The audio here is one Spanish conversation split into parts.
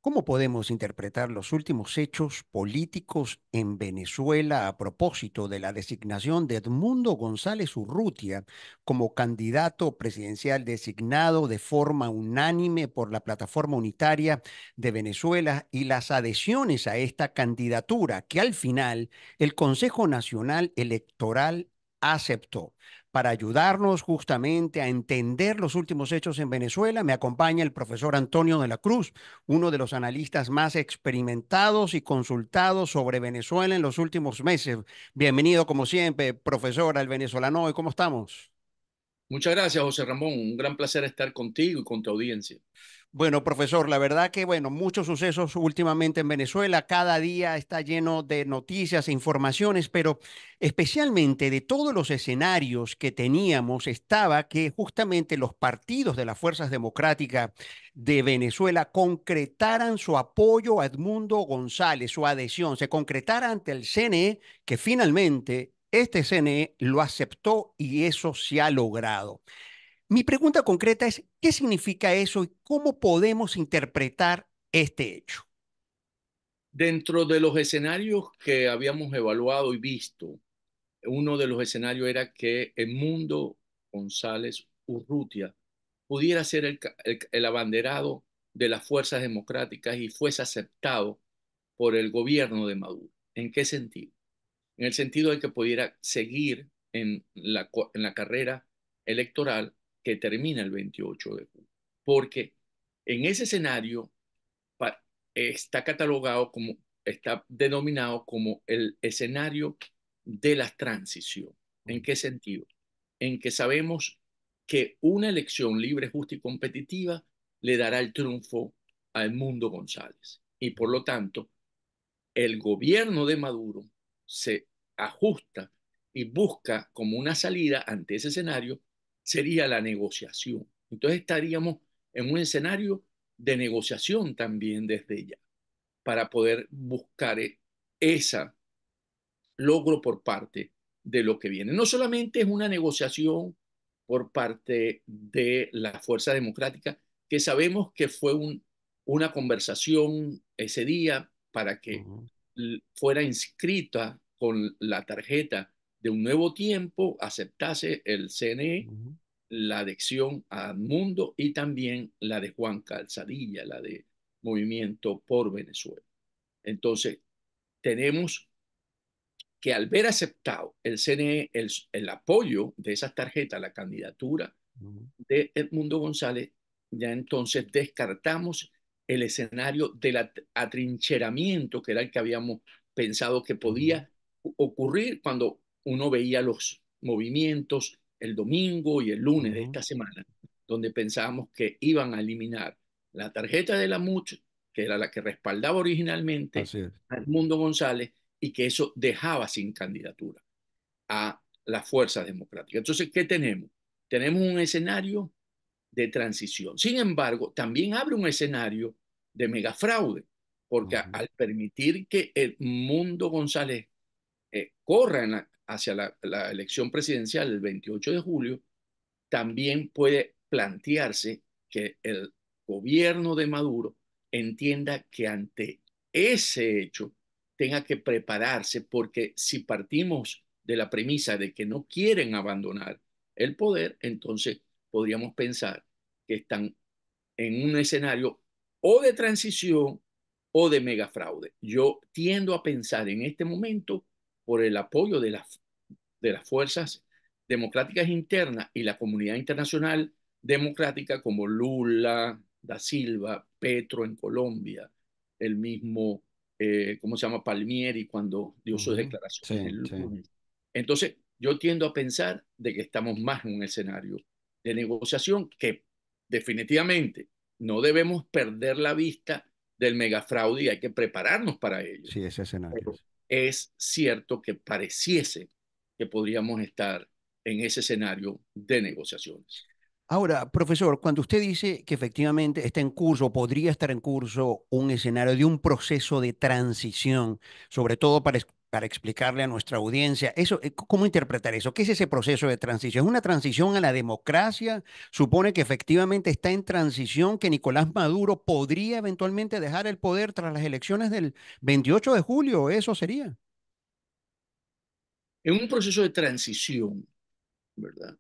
¿Cómo podemos interpretar los últimos hechos políticos en Venezuela a propósito de la designación de Edmundo González Urrutia como candidato presidencial designado de forma unánime por la Plataforma Unitaria de Venezuela y las adhesiones a esta candidatura que al final el Consejo Nacional Electoral aceptó? Para ayudarnos justamente a entender los últimos hechos en Venezuela, me acompaña el profesor Antonio de la Cruz, uno de los analistas más experimentados y consultados sobre Venezuela en los últimos meses. Bienvenido, como siempre, profesor, al Venezolano Hoy. ¿Cómo estamos? Muchas gracias, José Ramón. Un gran placer estar contigo y con tu audiencia. Bueno, profesor, la verdad que, bueno, muchos sucesos últimamente en Venezuela, cada día está lleno de noticias e informaciones, pero especialmente de todos los escenarios que teníamos, estaba que justamente los partidos de las fuerzas democráticas de Venezuela concretaran su apoyo a Edmundo González, su adhesión, se concretara ante el CNE, que finalmente este CNE lo aceptó y eso se ha logrado. Mi pregunta concreta es, ¿qué significa eso y cómo podemos interpretar este hecho? Dentro de los escenarios que habíamos evaluado y visto, uno de los escenarios era que Edmundo González Urrutia pudiera ser el abanderado de las fuerzas democráticas y fuese aceptado por el gobierno de Maduro. ¿En qué sentido? En el sentido de que pudiera seguir en la carrera electoral que termina el 28 de julio. Porque en ese escenario pa- está catalogado como, está denominado como el escenario de la transición. ¿En qué sentido? En que sabemos que una elección libre, justa y competitiva le dará el triunfo a Edmundo González. Y por lo tanto, el gobierno de Maduro se ajusta y busca como una salida ante ese escenario, sería la negociación. Entonces estaríamos en un escenario de negociación también desde ya, para poder buscar ese logro por parte de lo que viene. No solamente es una negociación por parte de la Fuerza Democrática, que sabemos que fue una conversación ese día para que Ujú, fuera inscrita con la tarjeta de un nuevo tiempo, aceptase el CNE ujú, la adhesión a Mundo y también la de Juan Calzadilla, la de Movimiento por Venezuela. Entonces, tenemos que al ver aceptado el CNE el apoyo de esas tarjetas a la candidatura ujú, de Edmundo González, ya entonces descartamos el escenario del atrincheramiento, que era el que habíamos pensado que ujú, podía ocurrir cuando uno veía los movimientos el domingo y el lunes de ujú. esta semana, donde pensábamos que iban a eliminar la tarjeta de la MUCH, que era la que respaldaba originalmente Así es. a Edmundo González, y que eso dejaba sin candidatura a las fuerzas democráticas. Entonces, ¿qué tenemos? Tenemos un escenario de transición. Sin embargo, también abre un escenario de megafraude, porque Ujú, al permitir que el Mundo González corra hacia la elección presidencial el 28 de julio, también puede plantearse que el gobierno de Maduro entienda que ante ese hecho tenga que prepararse, porque si partimos de la premisa de que no quieren abandonar el poder, entonces podríamos pensar que están en un escenario o de transición o de megafraude. Yo tiendo a pensar en este momento por el apoyo de las fuerzas democráticas internas y la comunidad internacional democrática como Lula, Da Silva, Petro en Colombia, el mismo, ¿cómo se llama? Palmieri cuando dio sus ujú. declaraciones Sí, el sí. lunes. Entonces, yo tiendo a pensar de que estamos más en un escenario de negociación que definitivamente no debemos perder la vista del megafraude y hay que prepararnos para ello. Sí, ese escenario. Pero es cierto que pareciese que podríamos estar en ese escenario de negociaciones. Ahora, profesor, cuando usted dice que efectivamente está en curso, podría estar en curso un escenario de un proceso de transición, sobre todo para para explicarle a nuestra audiencia, eso, ¿cómo interpretar eso? ¿Qué es ese proceso de transición? ¿Es una transición a la democracia? ¿Supone que efectivamente está en transición, que Nicolás Maduro podría eventualmente dejar el poder tras las elecciones del 28 de julio? ¿Eso sería? En un proceso de transición, ¿verdad?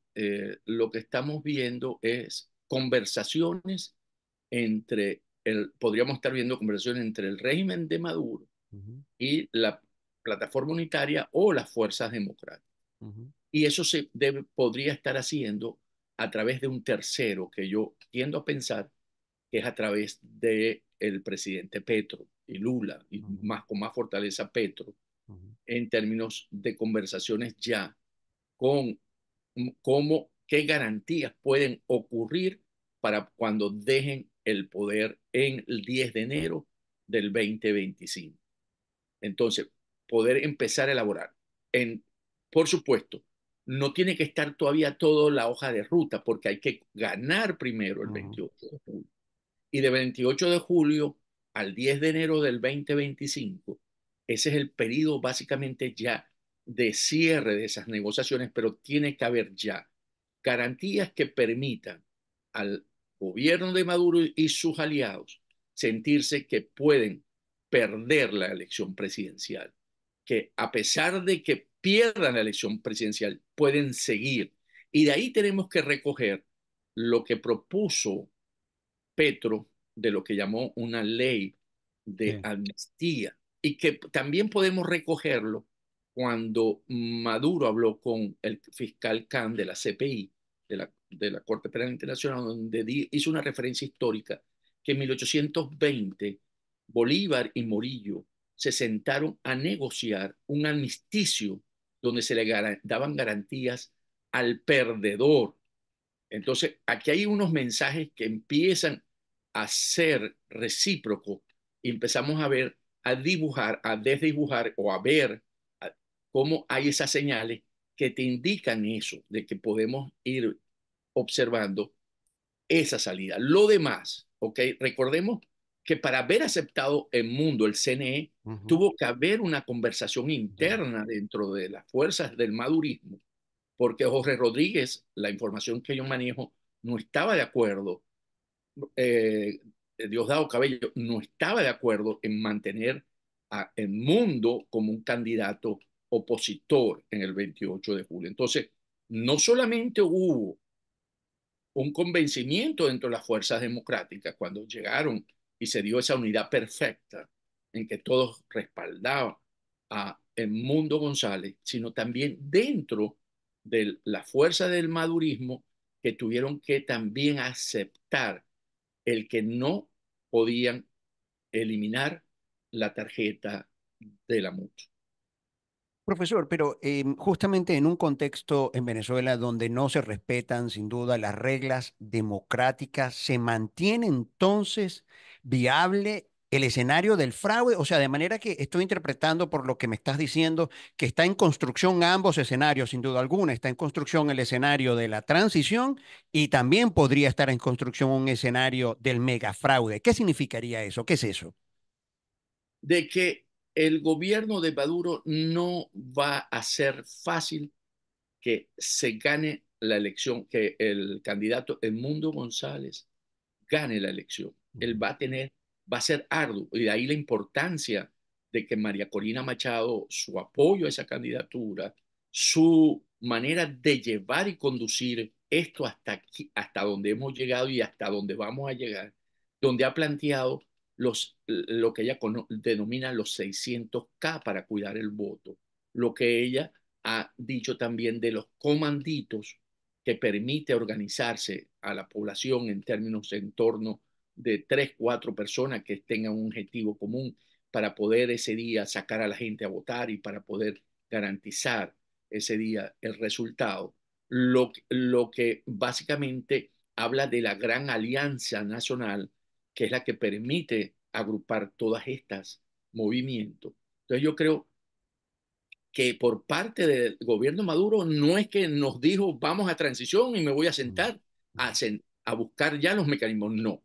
Lo que estamos viendo es conversaciones podríamos estar viendo conversaciones entre el régimen de Maduro Ujú, y la plataforma unitaria o las fuerzas democráticas. ujú, Y eso podría estar haciendo a través de un tercero, que yo tiendo a pensar que es a través de el presidente Petro y Lula, y ujú, más con más fortaleza Petro, ujú, en términos de conversaciones ya con qué garantías pueden ocurrir para cuando dejen el poder en el 10 de enero del 2025. Entonces, poder empezar a elaborar. En, por supuesto, no tiene que estar todavía toda la hoja de ruta porque hay que ganar primero el ujú, 28 de julio. Y de 28 de julio al 10 de enero del 2025, ese es el periodo básicamente ya de cierre de esas negociaciones, pero tiene que haber ya garantías que permitan al gobierno de Maduro y sus aliados sentirse que pueden perder la elección presidencial, que a pesar de que pierdan la elección presidencial, pueden seguir. Y de ahí tenemos que recoger lo que propuso Petro de lo que llamó una ley de sí, amnistía y que también podemos recogerlo cuando Maduro habló con el fiscal Khan de la CPI, de la Corte Penal Internacional, donde hizo una referencia histórica que en 1820 Bolívar y Morillo se sentaron a negociar un armisticio donde se le daban garantías al perdedor. Entonces, aquí hay unos mensajes que empiezan a ser recíprocos y empezamos a ver, a dibujar, a desdibujar o a ver cómo hay esas señales que te indican eso, de que podemos ir observando esa salida. Lo demás, ¿ok? Recordemos que para haber aceptado el mundo, el CNE, ujú, tuvo que haber una conversación ya, interna dentro de las fuerzas del madurismo porque Jorge Rodríguez, la información que yo manejo, no estaba de acuerdo, Diosdado Cabello no estaba de acuerdo en mantener a el mundo como un candidato opositor en el 28 de julio. Entonces, no solamente hubo un convencimiento dentro de las fuerzas democráticas cuando llegaron y se dio esa unidad perfecta en que todos respaldaban a Edmundo González, sino también dentro de la fuerza del madurismo que tuvieron que también aceptar el que no podían eliminar la tarjeta de la mutua. profesor, pero justamente en un contexto en Venezuela donde no se respetan sin duda las reglas democráticas, ¿se mantiene entonces viable el escenario del fraude? O sea, de manera que estoy interpretando por lo que me estás diciendo que está en construcción ambos escenarios, sin duda alguna. Está en construcción el escenario de la transición y también podría estar en construcción un escenario del megafraude. ¿Qué significaría eso? ¿Qué es eso? De que el gobierno de Maduro no va a ser fácil que se gane la elección, que el candidato Edmundo González gane la elección. Él Ujú, va a ser arduo, y de ahí la importancia de que María Corina Machado, su apoyo a esa candidatura, su manera de llevar y conducir esto hasta aquí, hasta donde hemos llegado y hasta donde vamos a llegar, donde ha planteado lo que ella denomina los 600K para cuidar el voto, lo que ella ha dicho también de los comanditos que permite organizarse a la población en términos en torno de tres, cuatro personas que tengan un objetivo común para poder ese día sacar a la gente a votar y para poder garantizar ese día el resultado. Lo que básicamente habla de la gran alianza nacional, que es la que permite agrupar todas estas movimientos. Entonces yo creo que por parte del gobierno Maduro no es que nos dijo vamos a transición y me voy a ujú, sentar ujú. a buscar ya los mecanismos. No.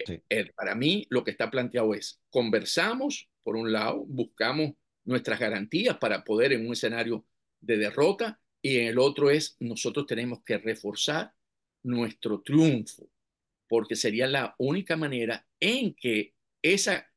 Sí. Para mí lo que está planteado es conversamos, por un lado, buscamos nuestras garantías para poder en un escenario de derrota y en el otro es nosotros tenemos que reforzar nuestro triunfo, porque sería la única manera en que esa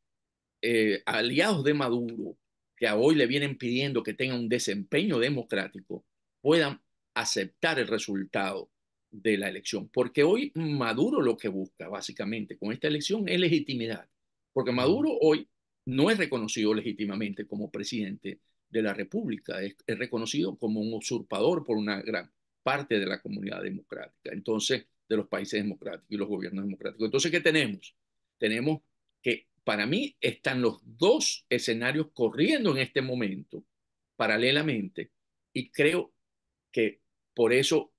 aliados de Maduro, que a hoy le vienen pidiendo que tenga un desempeño democrático, puedan aceptar el resultado de la elección. Porque hoy Maduro lo que busca básicamente con esta elección es legitimidad. Porque Ujú, Maduro hoy no es reconocido legítimamente como presidente de la República, es reconocido como un usurpador por una gran parte de la comunidad democrática, entonces de los países democráticos y los gobiernos democráticos. Entonces, ¿qué tenemos? Tenemos que para mí están los dos escenarios corriendo en este momento paralelamente y creo que por eso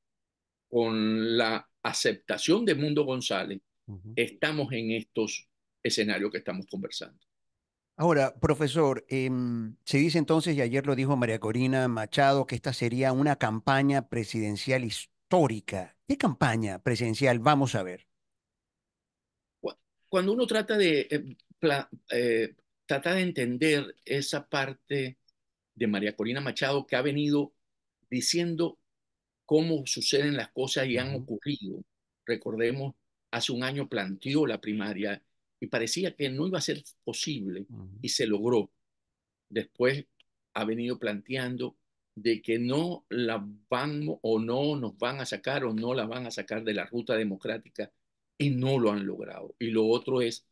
con la aceptación de Mundo González ujú. estamos en estos escenarios que estamos conversando. Ahora, profesor, se dice entonces, y ayer lo dijo María Corina Machado, que esta sería una campaña presidencial histórica. ¿Qué campaña presidencial? Vamos a ver. Cuando uno trata de, trata de entender esa parte de María Corina Machado que ha venido diciendo cómo suceden las cosas y han Ujú, ocurrido. Recordemos, hace un año planteó la primaria y parecía que no iba a ser posible ujú, y se logró. Después ha venido planteando de que no la van o no nos van a sacar o no la van a sacar de la ruta democrática y no lo han logrado. Y lo otro es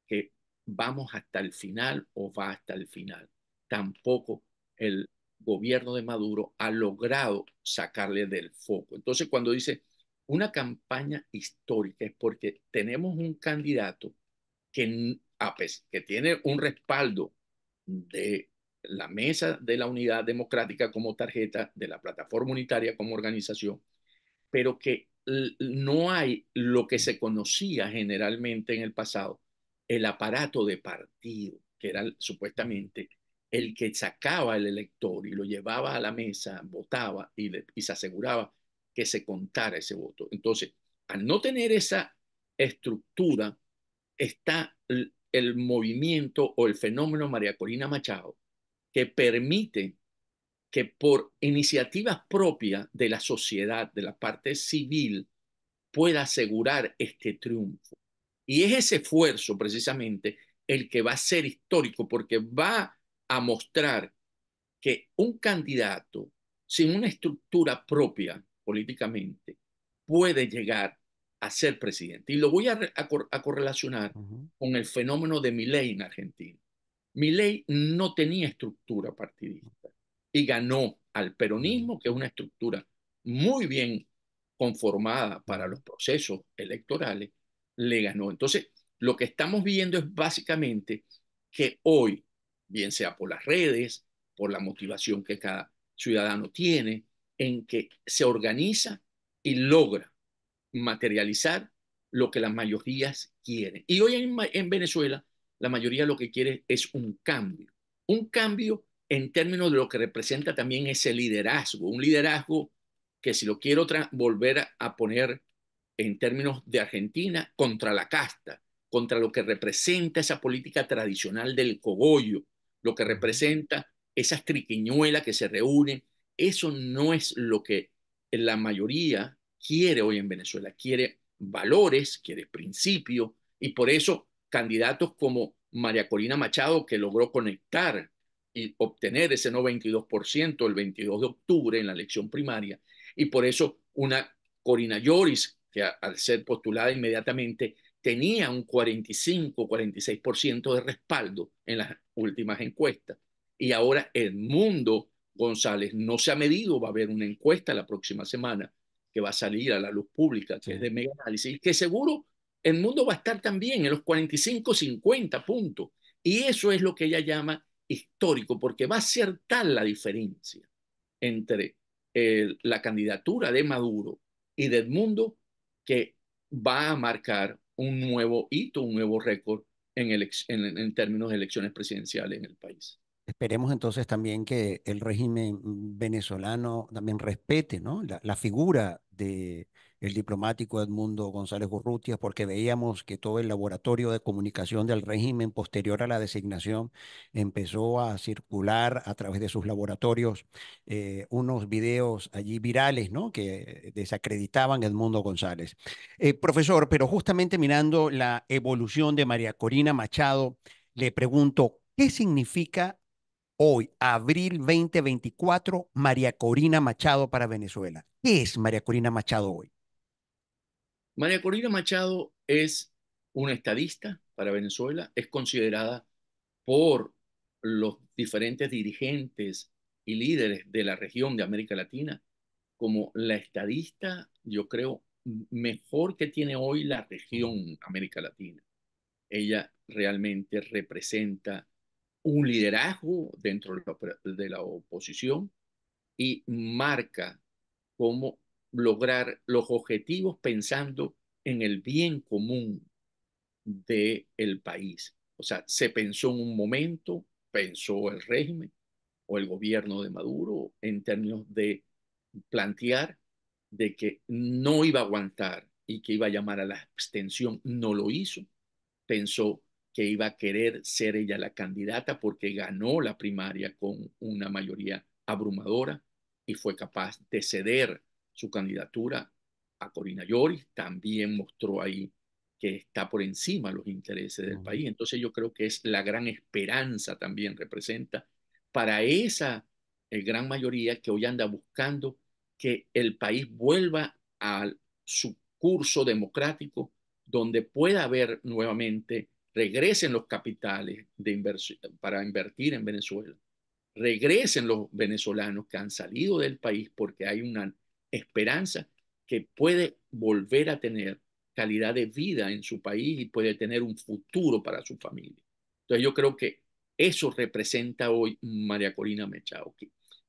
que vamos hasta el final o va hasta el final. Tampoco el gobierno de Maduro ha logrado sacarle del foco. Entonces, cuando dice una campaña histórica es porque tenemos un candidato que tiene un respaldo de la Mesa de la Unidad Democrática como tarjeta, de la Plataforma Unitaria como organización, pero que no hay lo que se conocía generalmente en el pasado, el aparato de partido, que era ujú, supuestamente el que sacaba el elector y lo llevaba a la mesa, votaba y se aseguraba que se contara ese voto. Entonces, al no tener esa estructura, está el movimiento o el fenómeno María Corina Machado, que permite que por iniciativas propias de la sociedad, de la parte civil, pueda asegurar este triunfo. Y es ese esfuerzo precisamente el que va a ser histórico porque va a mostrar que un candidato sin una estructura propia políticamente puede llegar a ser presidente. Y lo voy a correlacionar ujú, con el fenómeno de Milei en Argentina. Milei no tenía estructura partidista y ganó al ujú, peronismo, que es una estructura muy bien conformada para ujú, los procesos electorales, le ganó. Entonces, lo que estamos viendo es básicamente que hoy, bien sea por las redes, por la motivación que cada ciudadano tiene, en que se organiza y logra materializar lo que las mayorías quieren. Y hoy en Venezuela, la mayoría lo que quiere es un cambio en términos de lo que representa también ese liderazgo, un liderazgo que si lo quiero volver a poner en términos de Argentina, contra la casta, contra lo que representa esa política tradicional del cogollo, lo que ujú, representa esas triquiñuelas que se reúnen, eso no es lo que la mayoría quiere hoy en Venezuela, quiere valores, quiere principios, y por eso candidatos como María Corina Machado, que logró conectar y obtener ese 92% el 22 de octubre en la elección primaria, y por eso una Corina Lloris, que al ser postulada inmediatamente tenía un 45-46% de respaldo en las últimas encuestas. Y ahora Edmundo González no se ha medido, va a haber una encuesta la próxima semana que va a salir a la luz pública, sí. que es de mega análisis, que seguro el mundo va a estar también en los 45-50 puntos. Y eso es lo que ella llama histórico, porque va a ser tal la diferencia entre la candidatura de Maduro y de Edmundo que va a marcar un nuevo hito, un nuevo récord en términos de elecciones presidenciales en el país. Esperemos entonces también que el régimen venezolano también respete, ¿no? La figura de el diplomático Edmundo González Urrutia, porque veíamos que todo el laboratorio de comunicación del régimen posterior a la designación empezó a circular a través de sus laboratorios unos videos allí virales, ¿no? Que desacreditaban a Edmundo González. Profesor, pero justamente mirando la evolución de María Corina Machado, le pregunto, ¿qué significa hoy, abril 2024, María Corina Machado para Venezuela? ¿Qué es María Corina Machado hoy? María Corina Machado es una estadista para Venezuela, es considerada por los diferentes dirigentes y líderes de la región de América Latina como la estadista, yo creo, mejor que tiene hoy la Ujú, región América Latina. Ella realmente representa un liderazgo dentro de la oposición y marca cómo lograr los objetivos pensando en el bien común del país. O sea, se pensó en un momento, pensó el régimen o el gobierno de Maduro en términos de plantear de que no iba a aguantar y que iba a llamar a la abstención, no lo hizo. Pensó que iba a querer ser ella la candidata porque ganó la primaria con una mayoría abrumadora y fue capaz de ceder su candidatura a Corina Lloris. También mostró ahí que está por encima de los intereses del ujú, país. Entonces yo creo que es la gran esperanza también representa para esa gran mayoría que hoy anda buscando que el país vuelva a su curso democrático donde pueda haber nuevamente, regresen los capitales para invertir en Venezuela, regresen los venezolanos que han salido del país porque hay una esperanza que puede volver a tener calidad de vida en su país y puede tener un futuro para su familia. Entonces yo creo que eso representa hoy María Corina Machado.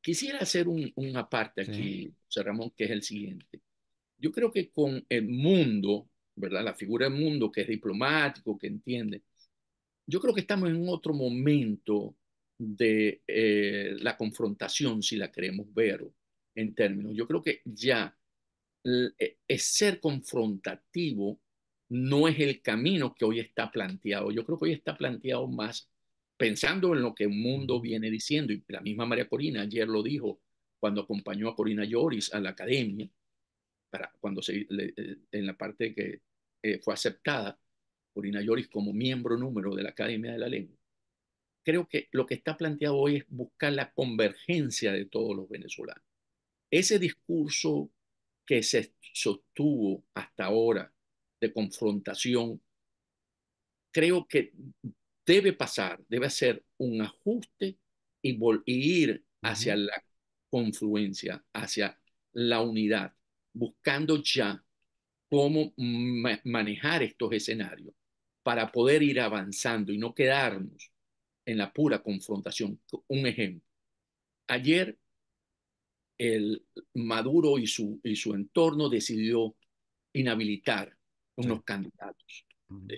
Quisiera hacer una parte sí, aquí, José Ramón, que es el siguiente. Yo creo que con el mundo, ¿verdad? La figura del mundo que es diplomático, que entiende, yo creo que estamos en otro momento de la confrontación, si la queremos ver en términos. Yo creo que ya es ser confrontativo no es el camino que hoy está planteado. Yo creo que hoy está planteado más pensando en lo que el mundo ujú, viene diciendo, y la misma María Corina ayer lo dijo cuando acompañó a Corina Lloris a la academia, cuando en la parte que fue aceptada Corina Lloris como miembro número de la Academia de la Lengua. Creo que lo que está planteado hoy es buscar la convergencia de todos los venezolanos. Ese discurso que se sostuvo hasta ahora de confrontación, creo que debe pasar, debe hacer un ajuste y ir hacia ujú, la confluencia, hacia la unidad, buscando ya cómo manejar estos escenarios para poder ir avanzando y no quedarnos en la pura confrontación. Un ejemplo, ayer el Maduro y su entorno decidió inhabilitar sí, unos candidatos. ujú,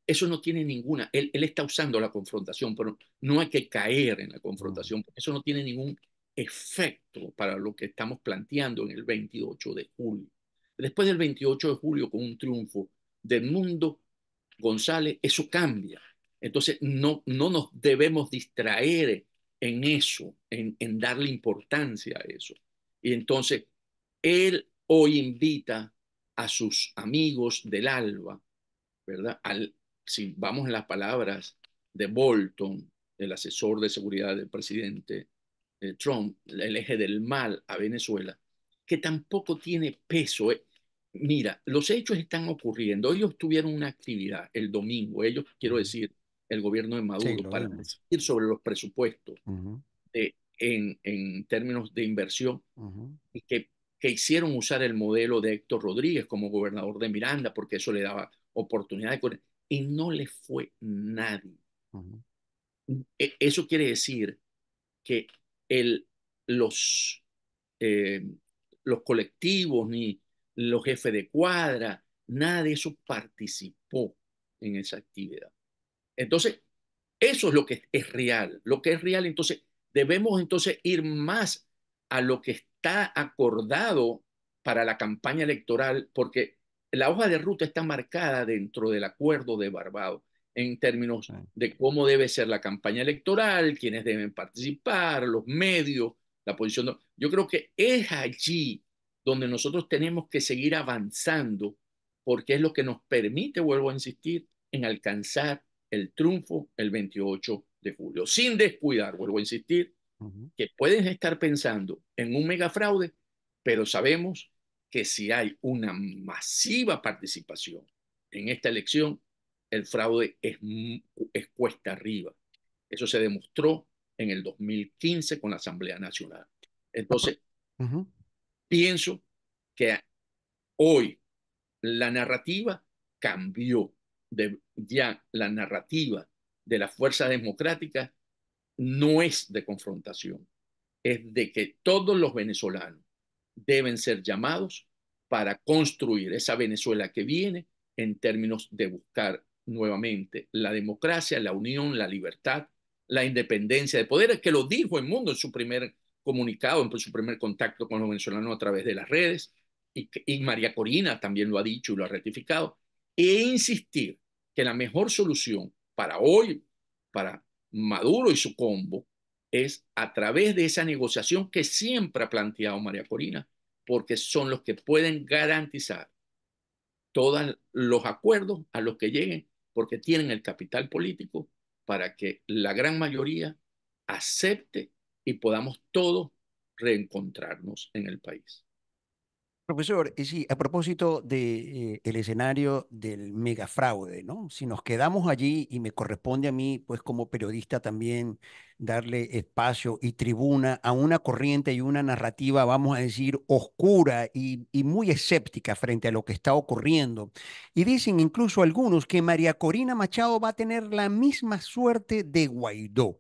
Eso no tiene ninguna, él está usando la confrontación, pero no hay que caer en la ujú, confrontación, porque eso no tiene ningún efecto para lo que estamos planteando en el 28 de julio. Después del 28 de julio, con un triunfo del mundo, González, eso cambia. Entonces, no nos debemos distraer en eso, en darle importancia a eso. Y entonces, él hoy invita a sus amigos del ALBA, ¿verdad? Si vamos en las palabras de Bolton, el asesor de seguridad del presidente Trump, el eje del mal a Venezuela, que tampoco tiene peso. Mira, los hechos están ocurriendo. Ellos tuvieron una actividad el domingo, ellos, quiero ujú. decir, el gobierno de Sí, Maduro, lo para vimos. decidir sobre los presupuestos Ujú, en términos de inversión ujú, y que hicieron usar el modelo de Héctor Rodríguez como gobernador de Miranda, porque eso le daba oportunidad y no le fue nadie. ujú. Eso quiere decir que el, los, eh, los colectivos ni los jefes de cuadra, nada de eso participó en esa actividad. Entonces, eso es lo que es real. Lo que es real, entonces, debemos entonces ir más a lo que está acordado para la campaña electoral, porque la hoja de ruta está marcada dentro del acuerdo de Barbados en términos Sí. de cómo debe ser la campaña electoral, quiénes deben participar, los medios, la posición. Yo creo que es allí donde nosotros tenemos que seguir avanzando, porque es lo que nos permite, vuelvo a insistir, en alcanzar el triunfo el 28 de julio, sin descuidar, vuelvo a insistir, Ujú. que pueden estar pensando en un megafraude, pero sabemos que si hay una masiva participación en esta elección, el fraude es cuesta arriba. Eso se demostró en el 2015 con la Asamblea Nacional. Entonces, Ujú. pienso que hoy la narrativa cambió. Ya la narrativa de las fuerzas democráticas no es de confrontación, es de que todos los venezolanos deben ser llamados para construir esa Venezuela que viene en términos de buscar nuevamente la democracia, la unión, la libertad, la independencia de poderes, que lo dijo el mundo en su primer comunicado, en su primer contacto con los venezolanos a través de las redes, y María Corina también lo ha dicho y lo ha ratificado, e insistir que la mejor solución para hoy, para Maduro y su combo, es a través de esa negociación que siempre ha planteado María Corina, porque son los que pueden garantizar todos los acuerdos a los que lleguen, porque tienen el capital político para que la gran mayoría acepte y podamos todos reencontrarnos en el país. Profesor, sí, a propósito de, el escenario del megafraude, ¿no? Si nos quedamos allí y me corresponde a mí, pues como periodista también darle espacio y tribuna a una corriente y una narrativa, vamos a decir, oscura y muy escéptica frente a lo que está ocurriendo. Y dicen incluso algunos que María Corina Machado va a tener la misma suerte de Guaidó,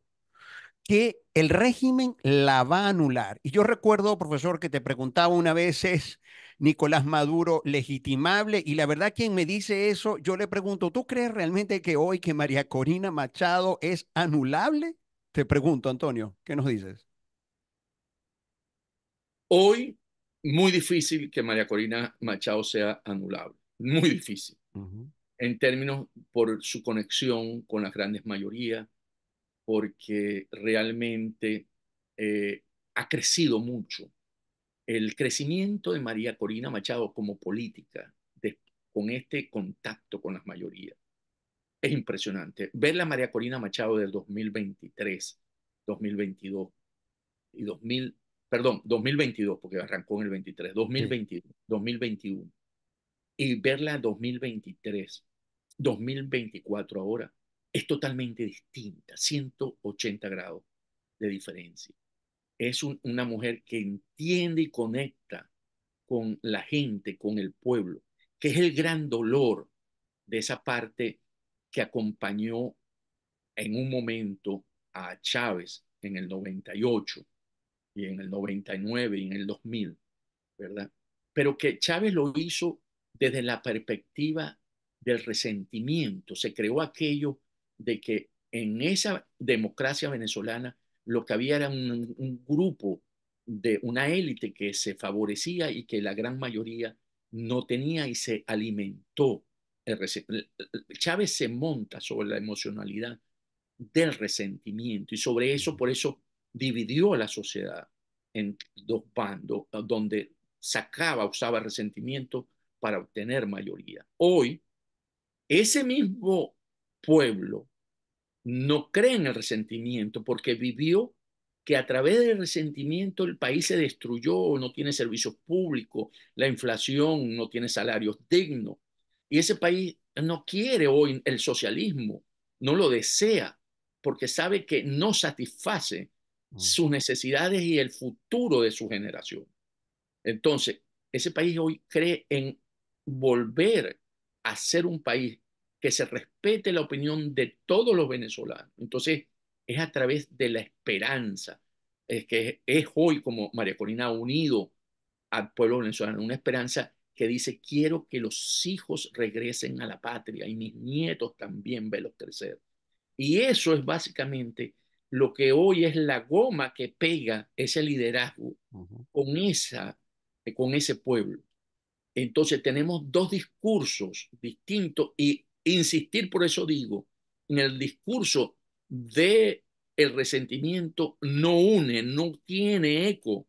que el régimen la va a anular. Y yo recuerdo, profesor, que te preguntaba una vez, ¿es Nicolás Maduro legitimable? Y la verdad, quien me dice eso, yo le pregunto, ¿tú crees realmente que hoy que María Corina Machado es anulable? Te pregunto, Antonio, ¿qué nos dices? Hoy, muy difícil que María Corina Machado sea anulable, muy difícil, Ujú. en términos por su conexión con las grandes mayorías, porque realmente eh, ha crecido mucho. El crecimiento de María Corina Machado como política, con este contacto con las mayorías, es impresionante. Ver la María Corina Machado del 2023, 2022 y 2000, perdón, 2022, porque arrancó en el 23, Sí. 2022, 2021, y verla en 2023, 2024 ahora, es totalmente distinta, 180 grados de diferencia. Es una mujer que entiende y conecta con la gente, con el pueblo, que es el gran dolor de esa parte que acompañó en un momento a Chávez en el 98 y en el 99 y en el 2000, ¿verdad? Pero que Chávez lo hizo desde la perspectiva del resentimiento. Se creó aquello de que en esa democracia venezolana lo que había era un grupo de una élite que se favorecía y que la gran mayoría no tenía y se alimentó. Chávez se monta sobre la emocionalidad del resentimiento y sobre eso, Ujú. por eso dividió a la sociedad en dos bandos, donde usaba resentimiento para obtener mayoría. Hoy, ese mismo pueblo no cree en el resentimiento porque vivió que a través del resentimiento el país se destruyó, no tiene servicios públicos, la inflación, no tiene salarios dignos. Y ese país no quiere hoy el socialismo, no lo desea, porque sabe que no satisface Mm. sus necesidades y el futuro de su generación. Entonces, ese país hoy cree en volver a ser un país que se respete la opinión de todos los venezolanos. Entonces, es a través de la esperanza, es que es hoy como María Corina ha unido al pueblo venezolano, una esperanza que dice, quiero que los hijos regresen a la patria y mis nietos también verlos crecer. Y eso es básicamente lo que hoy es la goma que pega ese liderazgo Ujú. con esa con ese pueblo. Entonces tenemos dos discursos distintos y insistir, por eso digo, en el discurso de el resentimiento no une, no tiene eco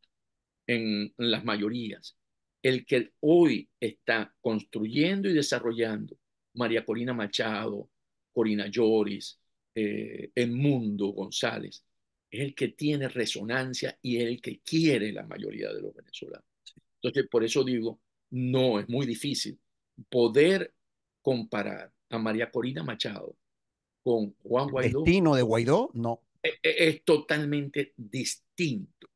en las mayorías. El que hoy está construyendo y desarrollando María Corina Machado, Corina Lloris, Edmundo González, es el que tiene resonancia y es el que quiere la mayoría de los venezolanos. Entonces, por eso digo, no, es muy difícil poder comparar a María Corina Machado con Juan El Guaidó. destino de Guaidó, no. Es totalmente distinto,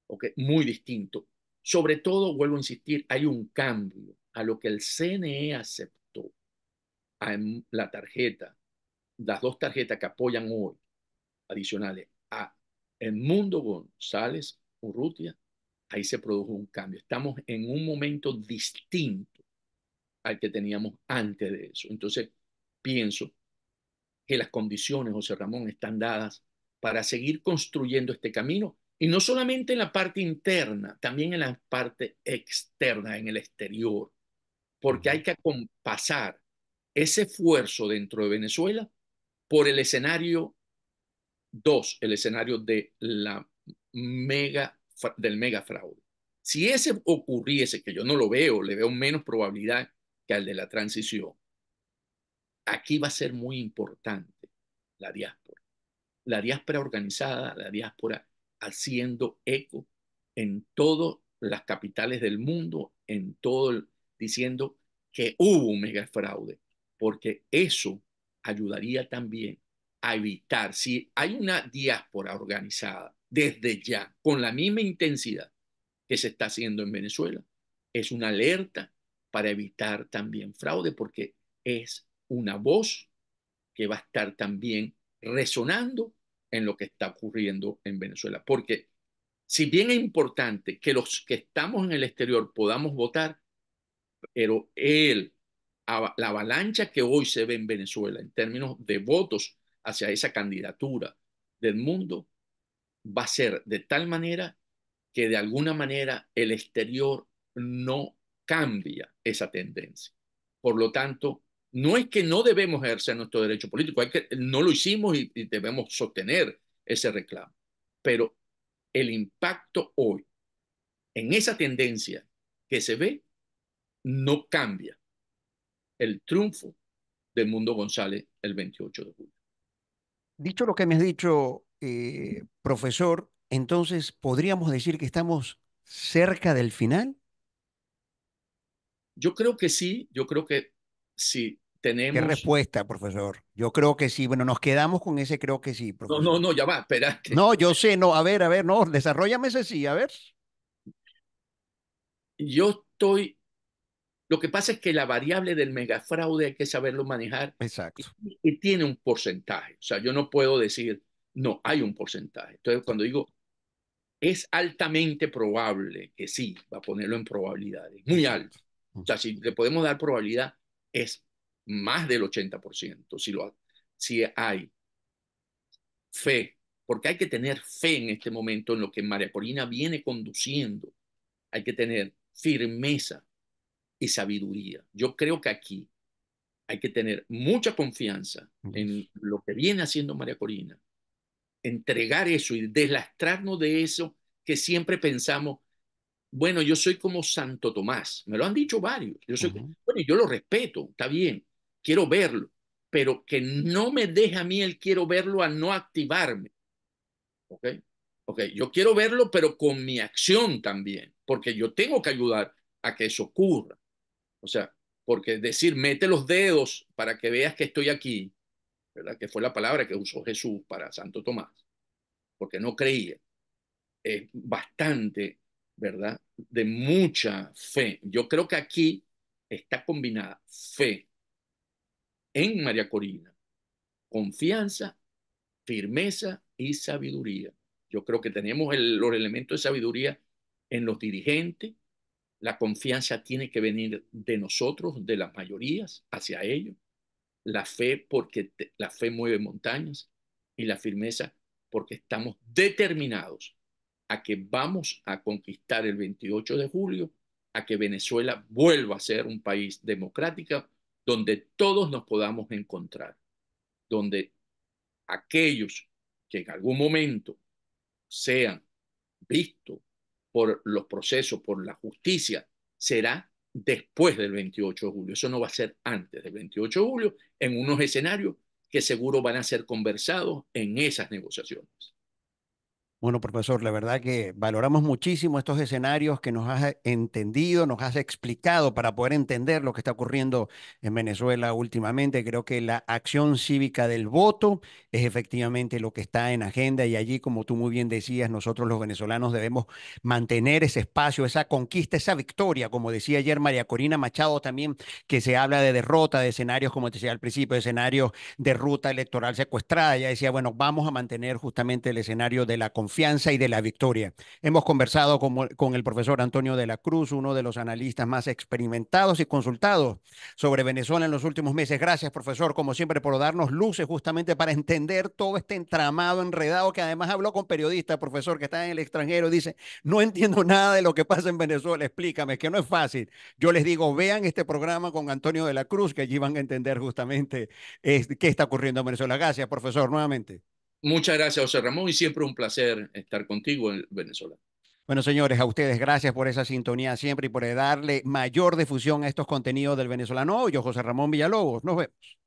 ¿ok? Muy distinto. Sobre todo, vuelvo a insistir, hay un cambio a lo que el CNE aceptó, a la tarjeta, las dos tarjetas que apoyan hoy, adicionales a Edmundo González Urrutia, ahí se produjo un cambio. Estamos en un momento distinto al que teníamos antes de eso. Entonces, pienso que las condiciones, José Ramón, están dadas para seguir construyendo este camino, y no solamente en la parte interna, también en la parte externa, en el exterior, porque hay Ujú. que pasar ese esfuerzo dentro de Venezuela por el escenario 2, el escenario de la del mega fraude. Si ese ocurriese, que yo no lo veo, le veo menos probabilidad que al de la transición, aquí va a ser muy importante la diáspora. La diáspora organizada, la diáspora haciendo eco en todas las capitales del mundo, en todo diciendo que hubo un mega fraude, porque eso ayudaría también a evitar, si hay una diáspora organizada desde ya, con la misma intensidad que se está haciendo en Venezuela, es una alerta para evitar también fraude, porque es una voz que va a estar también resonando en lo que está ocurriendo en Venezuela. Porque si bien es importante que los que estamos en el exterior podamos votar, pero la avalancha que hoy se ve en Venezuela en términos de votos hacia esa candidatura del mundo va a ser de tal manera que de alguna manera el exterior no cambia esa tendencia. Por lo tanto, no es que no debemos ejercer nuestro derecho político, es que no lo hicimos y debemos sostener ese reclamo. Pero el impacto hoy en esa tendencia que se ve no cambia el triunfo de Mundo González el 28 de julio. Dicho lo que me has dicho, profesor, entonces podríamos decir que estamos cerca del final. Yo creo que sí, yo creo que sí ¿Qué tenemos... respuesta, profesor? Yo creo que sí. Bueno, nos quedamos con ese creo que sí, No, no, profesor. no, ya va, espérate. No, yo sé, no, a ver, no, desarrollame ese sí, a ver. Yo estoy Lo que pasa es que la variable del megafraude hay que saberlo manejar y, Exacto. y tiene un porcentaje. O sea, yo no puedo decir, no, hay un porcentaje. Entonces, cuando digo, es altamente probable que sí, va a ponerlo en probabilidades, muy alto. Exacto. O sea, si le podemos dar probabilidad, es más del 80%. Si hay fe, porque hay que tener fe en este momento en lo que María Corina viene conduciendo. Hay que tener firmeza y sabiduría. Yo creo que aquí hay que tener mucha confianza en Yes. lo que viene haciendo María Corina, entregar eso y deslastrarnos de eso que siempre pensamos, bueno, yo soy como Santo Tomás, me lo han dicho varios, Ujú. bueno, yo lo respeto, está bien, quiero verlo, pero que no me deje a mí el quiero verlo a no activarme, ¿ok? Ok, yo quiero verlo, pero con mi acción también, porque yo tengo que ayudar a que eso ocurra. O sea, porque decir, mete los dedos para que veas que estoy aquí, ¿verdad? Que fue la palabra que usó Jesús para Santo Tomás, porque no creía. Es bastante, ¿verdad? De mucha fe. Yo creo que aquí está combinada fe en María Corina, confianza, firmeza y sabiduría. Yo creo que tenemos los elementos de sabiduría en los dirigentes. La confianza tiene que venir de nosotros, de las mayorías, hacia ellos. La fe porque la fe mueve montañas, y la firmeza porque estamos determinados a que vamos a conquistar el 28 de julio a que Venezuela vuelva a ser un país democrático donde todos nos podamos encontrar, donde aquellos que en algún momento sean vistos por los procesos, por la justicia, será después del 28 de julio. Eso no va a ser antes del 28 de julio, en unos escenarios que seguro van a ser conversados en esas negociaciones. Bueno, profesor, la verdad que valoramos muchísimo estos escenarios que nos has entendido, nos has explicado para poder entender lo que está ocurriendo en Venezuela últimamente. Creo que la acción cívica del voto es efectivamente lo que está en agenda y allí, como tú muy bien decías, nosotros los venezolanos debemos mantener ese espacio, esa conquista, esa victoria, como decía ayer María Corina Machado también, que se habla de derrota, de escenarios, como te decía al principio, de escenarios de ruta electoral secuestrada. Ella decía, bueno, vamos a mantener justamente el escenario de la confianza y de la victoria. Hemos conversado con el profesor Antonio de la Cruz, uno de los analistas más experimentados y consultados sobre Venezuela en los últimos meses. Gracias, profesor, como siempre, por darnos luces justamente para entender todo este entramado enredado que además habló con periodistas, profesor, que está en el extranjero. Dice, no entiendo nada de lo que pasa en Venezuela, explícame, que no es fácil. Yo les digo, vean este programa con Antonio de la Cruz, que allí van a entender justamente qué está ocurriendo en Venezuela. Gracias, profesor, nuevamente. Muchas gracias, José Ramón, y siempre un placer estar contigo en Venezuela. Bueno, señores, a ustedes gracias por esa sintonía siempre y por darle mayor difusión a estos contenidos del venezolano. Yo, José Ramón Villalobos. Nos vemos.